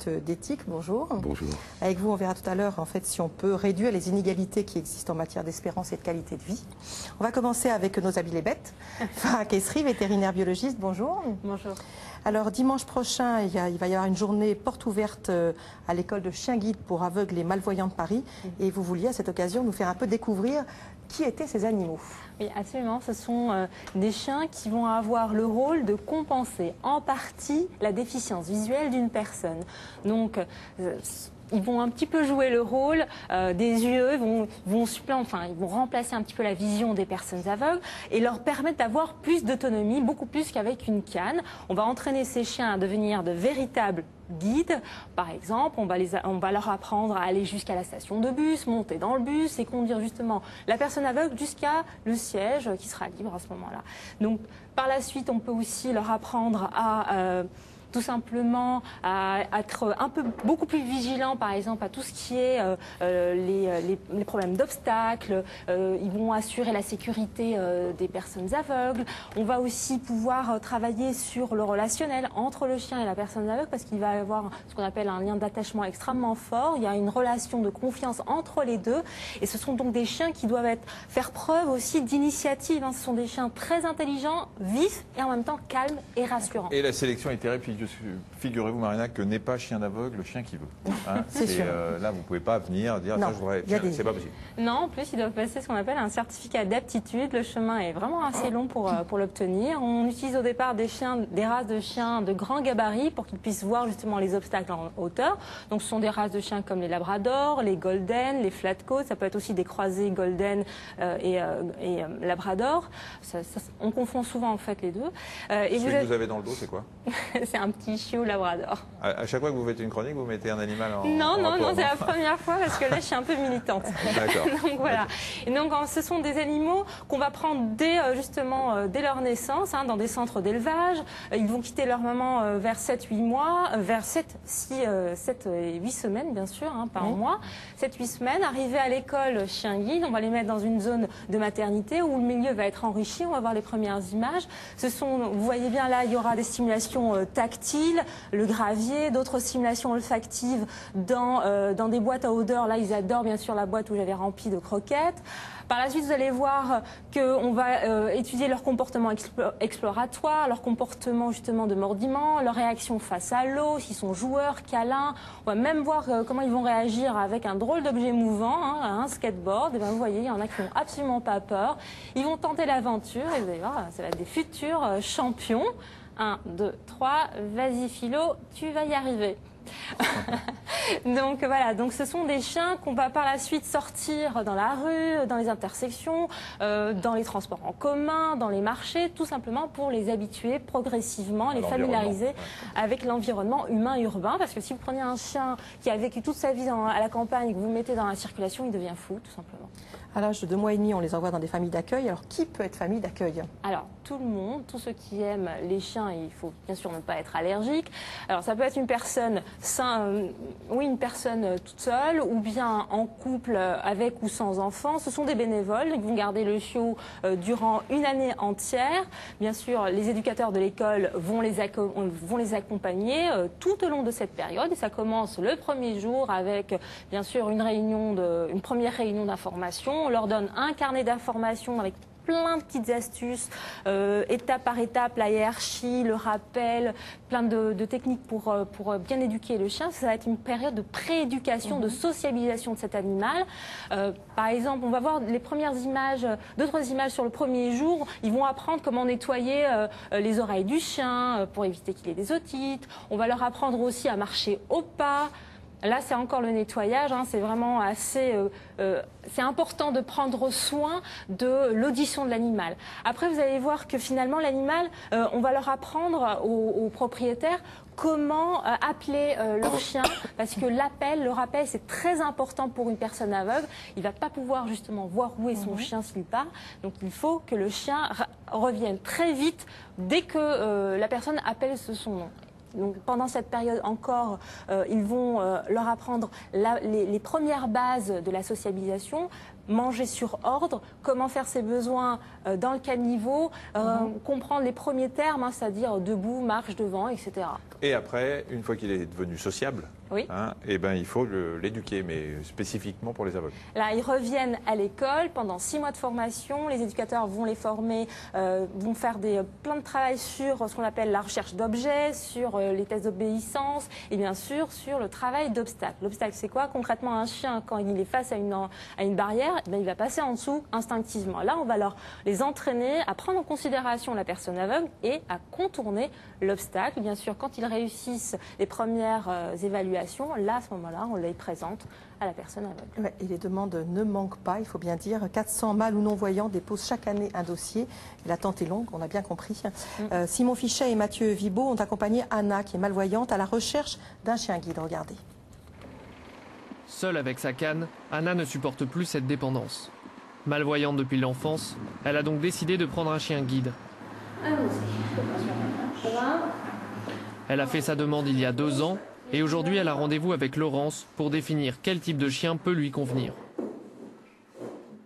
D'éthique, bonjour. Bonjour. Avec vous, on verra tout à l'heure en fait si on peut réduire les inégalités qui existent en matière d'espérance et de qualité de vie. On va commencer avec nos habits les bêtes. Farah Kessri, vétérinaire biologiste, bonjour. Bonjour. Alors dimanche prochain, il va y avoir une journée porte ouverte à l'école de chien guide pour aveugles et malvoyants de Paris. Et vous vouliez à cette occasion nous faire un peu découvrir qui étaient ces animaux. Oui, absolument. Ce sont des chiens qui vont avoir le rôle de compenser en partie la déficience visuelle d'une personne. Donc, ils vont un petit peu jouer le rôle des yeux, ils vont remplacer un petit peu la vision des personnes aveugles et leur permettre d'avoir plus d'autonomie, beaucoup plus qu'avec une canne. On va entraîner ces chiens à devenir de véritables guides. Par exemple, on va leur apprendre à aller jusqu'à la station de bus, monter dans le bus et conduire justement la personne aveugle jusqu'à le siège qui sera libre à ce moment-là. Donc, par la suite, on peut aussi leur apprendre à tout simplement à être beaucoup plus vigilant, par exemple, à tout ce qui est les problèmes d'obstacles. Ils vont assurer la sécurité des personnes aveugles. On va aussi pouvoir travailler sur le relationnel entre le chien et la personne aveugle parce qu'il va y avoir ce qu'on appelle un lien d'attachement extrêmement fort. Il y a une relation de confiance entre les deux. Et ce sont donc des chiens qui doivent faire preuve aussi d'initiative. Ce sont des chiens très intelligents, vifs et en même temps calmes et rassurants. Et la sélection est terrible. Figurez-vous, Marina, que n'est pas chien d'aveugle le chien qui veut. Hein, c'est sûr. Là, vous ne pouvez pas venir dire ça, je voudrais. C'est pas possible. Non, en plus, ils doivent passer ce qu'on appelle un certificat d'aptitude. Le chemin est vraiment assez long pour l'obtenir. On utilise au départ des races de chiens de grand gabarit pour qu'ils puissent voir justement les obstacles en hauteur. Donc, ce sont des races de chiens comme les labradors, les golden, les flatcoats. Ça peut être aussi des croisés golden et labrador. On confond souvent en fait les deux. Celui que vous avez dans le dos, c'est quoi? C'est un petit chiot labrador. À chaque fois que vous faites une chronique, vous mettez un animal en Non, rapport, c'est la première fois parce que là, je suis un peu militante. D'accord. Donc voilà. Et donc, ce sont des animaux qu'on va prendre dès leur naissance, dans des centres d'élevage. Ils vont quitter leur maman vers 7-8 mois, vers 7 et 8 semaines, bien sûr, par mois. 7-8 semaines, arriver à l'école chien guide, on va les mettre dans une zone de maternité où le milieu va être enrichi. On va voir les premières images. Vous voyez bien là, il y aura des stimulations tactiles, le gravier, d'autres stimulations olfactives dans des boîtes à odeur. Là, ils adorent bien sûr la boîte où j'avais rempli de croquettes. Par la suite, vous allez voir qu'on va étudier leur comportement exploratoire, leur comportement justement de mordiment, leur réaction face à l'eau, s'ils sont joueurs, câlins. On va même voir comment ils vont réagir avec un drôle d'objet mouvant, un skateboard. Et bien, vous voyez, il y en a qui n'ont absolument pas peur. Ils vont tenter l'aventure et vous allez voir, ça va être des futurs champions. 1, 2, 3, vas-y Philo, tu vas y arriver. Donc voilà, donc ce sont des chiens qu'on va par la suite sortir dans la rue, dans les intersections, dans les transports en commun, dans les marchés, tout simplement pour les habituer progressivement, les familiariser avec l'environnement humain urbain. Parce que si vous prenez un chien qui a vécu toute sa vie à la campagne et que vous le mettez dans la circulation, il devient fou, tout simplement. À l'âge de 2 mois et demi, on les envoie dans des familles d'accueil. Alors qui peut être famille d'accueil? Alors tout le monde, tous ceux qui aiment les chiens, il faut bien sûr ne pas être allergique. Alors ça peut être une personne une personne toute seule ou bien en couple avec ou sans enfant. Ce sont des bénévoles qui vont garder le chiot durant une année entière. Bien sûr, les éducateurs de l'école vont les accompagner tout au long de cette période. Et ça commence le premier jour avec bien sûr une première réunion d'information. On leur donne un carnet d'informations avec plein de petites astuces, étape par étape, la hiérarchie, le rappel, plein de techniques pour bien éduquer le chien. Ça va être une période de prééducation, de sociabilisation de cet animal. Par exemple, on va voir les premières images, 2-3 images sur le premier jour. Ils vont apprendre comment nettoyer les oreilles du chien pour éviter qu'il ait des otites. On va leur apprendre aussi à marcher au pas. Là, c'est encore le nettoyage, c'est vraiment assez... c'est important de prendre soin de l'audition de l'animal. Après, vous allez voir que finalement, l'animal, on va leur apprendre aux propriétaires comment appeler leur chien, parce que le rappel, c'est très important pour une personne aveugle. Il ne va pas pouvoir justement voir où est son chien s'il part. Donc, il faut que le chien revienne très vite dès que la personne appelle son nom. Donc pendant cette période encore, ils vont leur apprendre les premières bases de la sociabilisation, manger sur ordre, comment faire ses besoins dans le caniveau, comprendre les premiers termes, hein, c'est-à-dire debout, marche, devant, etc. Et après, une fois qu'il est devenu sociable, oui. Eh ben, il faut l'éduquer, mais spécifiquement pour les aveugles. Là, ils reviennent à l'école pendant 6 mois de formation. Les éducateurs vont les former, vont faire plein de travail sur ce qu'on appelle la recherche d'objets, sur les tests d'obéissance et bien sûr sur le travail d'obstacles. L'obstacle, c'est quoi? Concrètement, un chien, quand il est face à une barrière, eh bien, il va passer en dessous instinctivement. Là, on va les entraîner à prendre en considération la personne aveugle et à contourner l'obstacle. Bien sûr, quand ils réussissent les premières évaluations, là, à ce moment-là, on les présente à la personne aveugle. Ouais, et les demandes ne manquent pas, il faut bien dire. 400 mâles ou non-voyants déposent chaque année un dossier. Et l'attente est longue, on a bien compris. Simon Fichet et Mathieu Vibo ont accompagné Anna, qui est malvoyante, à la recherche d'un chien guide. Regardez. Seule avec sa canne, Anna ne supporte plus cette dépendance. Malvoyante depuis l'enfance, elle a donc décidé de prendre un chien guide. Elle a fait sa demande il y a 2 ans et aujourd'hui elle a rendez-vous avec Laurence pour définir quel type de chien peut lui convenir.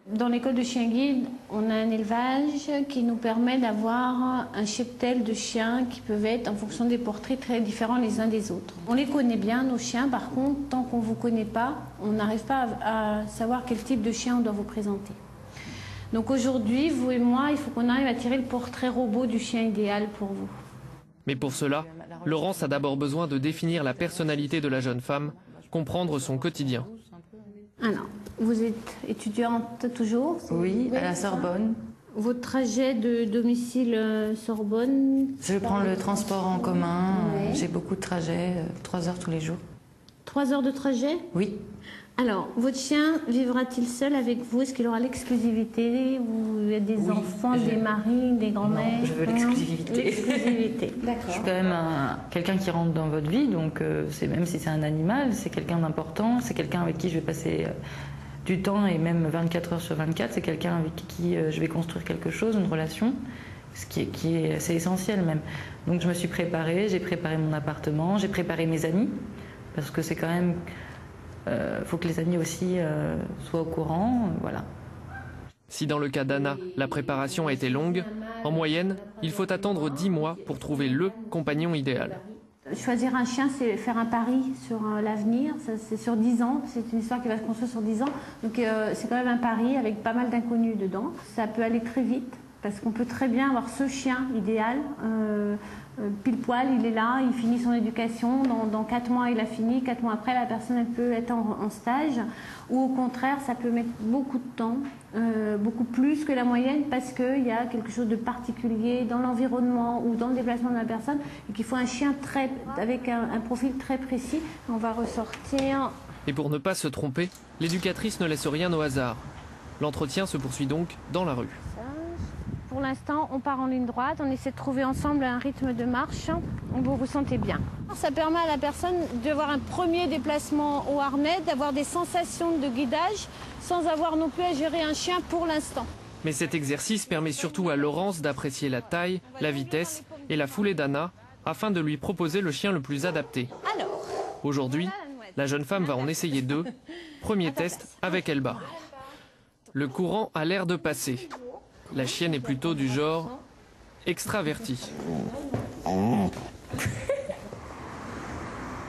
Dans l'école de chien guide, on a un élevage qui nous permet d'avoir un cheptel de chiens qui peuvent être en fonction des portraits très différents les uns des autres. On les connaît bien, nos chiens, par contre, tant qu'on ne vous connaît pas, on n'arrive pas à savoir quel type de chien on doit vous présenter. Donc aujourd'hui, vous et moi, il faut qu'on arrive à tirer le portrait robot du chien idéal pour vous. Mais pour cela, Laurence a d'abord besoin de définir la personnalité de la jeune femme, comprendre son quotidien. Alors, vous êtes étudiante toujours? Oui, à la Sorbonne. Votre trajet de domicile Sorbonne? Je prends le transport en commun, Ouais. j'ai beaucoup de trajets, 3 heures tous les jours. 3 heures de trajet? Oui. Alors, votre chien vivra-t-il seul avec vous? Est-ce qu'il aura l'exclusivité? Vous êtes des enfants, des maris, des grands-mères? Non, je veux l'exclusivité. L'exclusivité, d'accord. Je suis quand même quelqu'un qui rentre dans votre vie, donc même si c'est un animal, c'est quelqu'un d'important, c'est quelqu'un avec qui je vais passer du temps et même 24 heures sur 24, c'est quelqu'un avec qui je vais construire quelque chose, une relation, ce qui est assez essentiel même. Donc je me suis préparée, j'ai préparé mon appartement, j'ai préparé mes amis, parce que c'est quand même... faut que les amis aussi soient au courant, voilà. Si dans le cas d'Anna, la préparation a été longue, en moyenne, il faut attendre 10 mois pour trouver le compagnon idéal. Choisir un chien, c'est faire un pari sur l'avenir, c'est sur 10 ans, c'est une histoire qui va se construire sur 10 ans, donc c'est quand même un pari avec pas mal d'inconnus dedans. Ça peut aller très vite, parce qu'on peut très bien avoir ce chien idéal, pile poil, il est là, il finit son éducation, dans 4 mois il a fini, 4 mois après la personne elle peut être en stage, ou au contraire ça peut mettre beaucoup de temps, beaucoup plus que la moyenne parce qu'il y a quelque chose de particulier dans l'environnement ou dans le déplacement de la personne et qu'il faut un chien avec un profil très précis. On va ressortir. Et pour ne pas se tromper, l'éducatrice ne laisse rien au hasard. L'entretien se poursuit donc dans la rue. Pour l'instant, on part en ligne droite, on essaie de trouver ensemble un rythme de marche où vous vous sentez bien. Ça permet à la personne d'avoir un premier déplacement au harnais, d'avoir des sensations de guidage sans avoir non plus à gérer un chien pour l'instant. Mais cet exercice permet surtout à Laurence d'apprécier la taille, la vitesse et la foulée d'Anna afin de lui proposer le chien le plus adapté. Aujourd'hui, la jeune femme va en essayer 2. Premier test avec Elba. Le courant a l'air de passer. La chienne est plutôt du genre extraverti.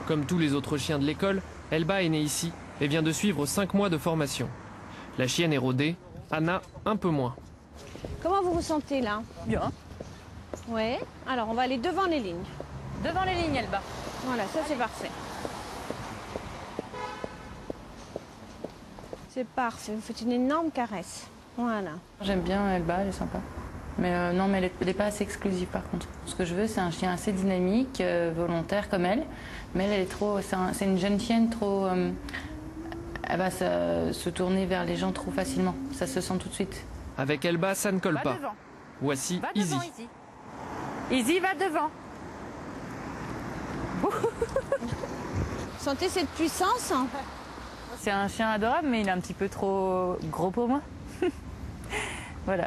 Comme tous les autres chiens de l'école, Elba est née ici et vient de suivre 5 mois de formation. La chienne est rodée, Anna un peu moins. Comment vous vous sentez là? Bien. Ouais. Alors on va aller devant les lignes. Devant les lignes, Elba. Voilà, ça c'est parfait. C'est parfait, vous faites une énorme caresse. Voilà. J'aime bien Elba, elle est sympa. Mais non, mais elle n'est pas assez exclusive par contre. Ce que je veux, c'est un chien assez dynamique, volontaire comme elle. Mais elle est trop... C'est une jeune chienne trop... elle va se tourner vers les gens trop facilement. Ça se sent tout de suite. Avec Elba, ça ne colle pas. Devant. Voici Va Izzy. devant, Izzy. Izzy, va devant. Sentez cette puissance? C'est un chien adorable, mais il est un petit peu trop gros pour moi. Voilà.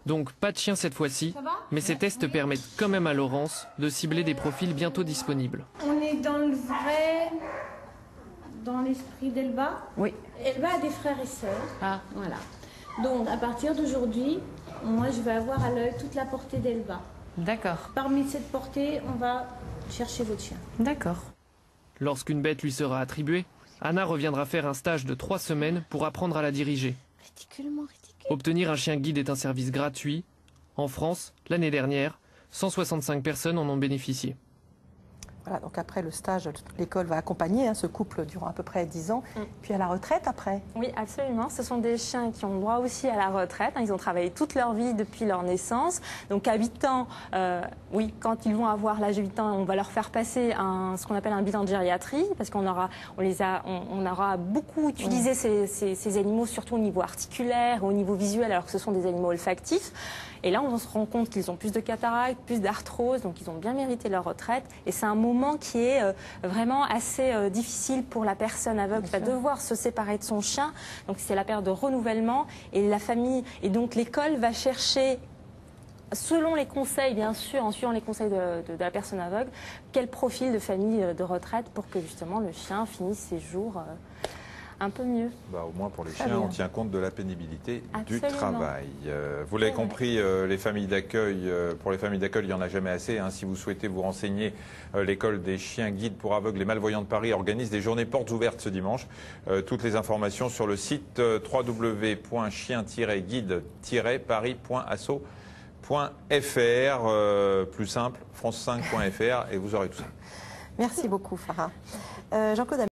Donc pas de chien cette fois-ci, mais ces tests permettent quand même à Laurence de cibler des profils bientôt disponibles. On est dans le vrai, dans l'esprit d'Elba. Oui. Elba a des frères et sœurs. Ah. Voilà. Donc à partir d'aujourd'hui, moi je vais avoir à l'œil toute la portée d'Elba. D'accord. Parmi cette portée, on va chercher votre chien. D'accord. Lorsqu'une bête lui sera attribuée, Anna reviendra faire un stage de 3 semaines pour apprendre à la diriger. Ridiculement ridicule. Obtenir un chien guide est un service gratuit. En France, l'année dernière, 165 personnes en ont bénéficié. Voilà, donc après le stage, l'école va accompagner ce couple durant à peu près 10 ans. Puis à la retraite après. Oui, absolument. Ce sont des chiens qui ont droit aussi à la retraite. Ils ont travaillé toute leur vie depuis leur naissance. Donc à 8 ans, oui, quand ils vont avoir l'âge de 8 ans, on va leur faire passer ce qu'on appelle un bilan de gériatrie, parce qu'on aura, on aura beaucoup utilisé ces animaux, surtout au niveau articulaire, au niveau visuel, alors que ce sont des animaux olfactifs. Et là, on se rend compte qu'ils ont plus de cataractes, plus d'arthrose, donc ils ont bien mérité leur retraite. Et c'est un moment qui est vraiment assez difficile pour la personne aveugle, qui va devoir se séparer de son chien. Donc c'est la période de renouvellement. Et la famille, et donc l'école va chercher, selon les conseils, bien sûr, en suivant les conseils de la personne aveugle, quel profil de famille de retraite pour que justement le chien finisse ses jours un peu mieux. Au moins pour les Très chiens, bien. on tient compte de la pénibilité du Absolument. travail. Vous l'avez compris, les familles d'accueil, pour les familles d'accueil, il n'y en a jamais assez. Si vous souhaitez vous renseigner, l'école des chiens guides pour aveugles et malvoyants de Paris organise des journées portes ouvertes ce dimanche. Toutes les informations sur le site www.chien-guide-paris.asso.fr. Plus simple, france5.fr, et vous aurez tout ça. Merci beaucoup Farah. Jean-Claude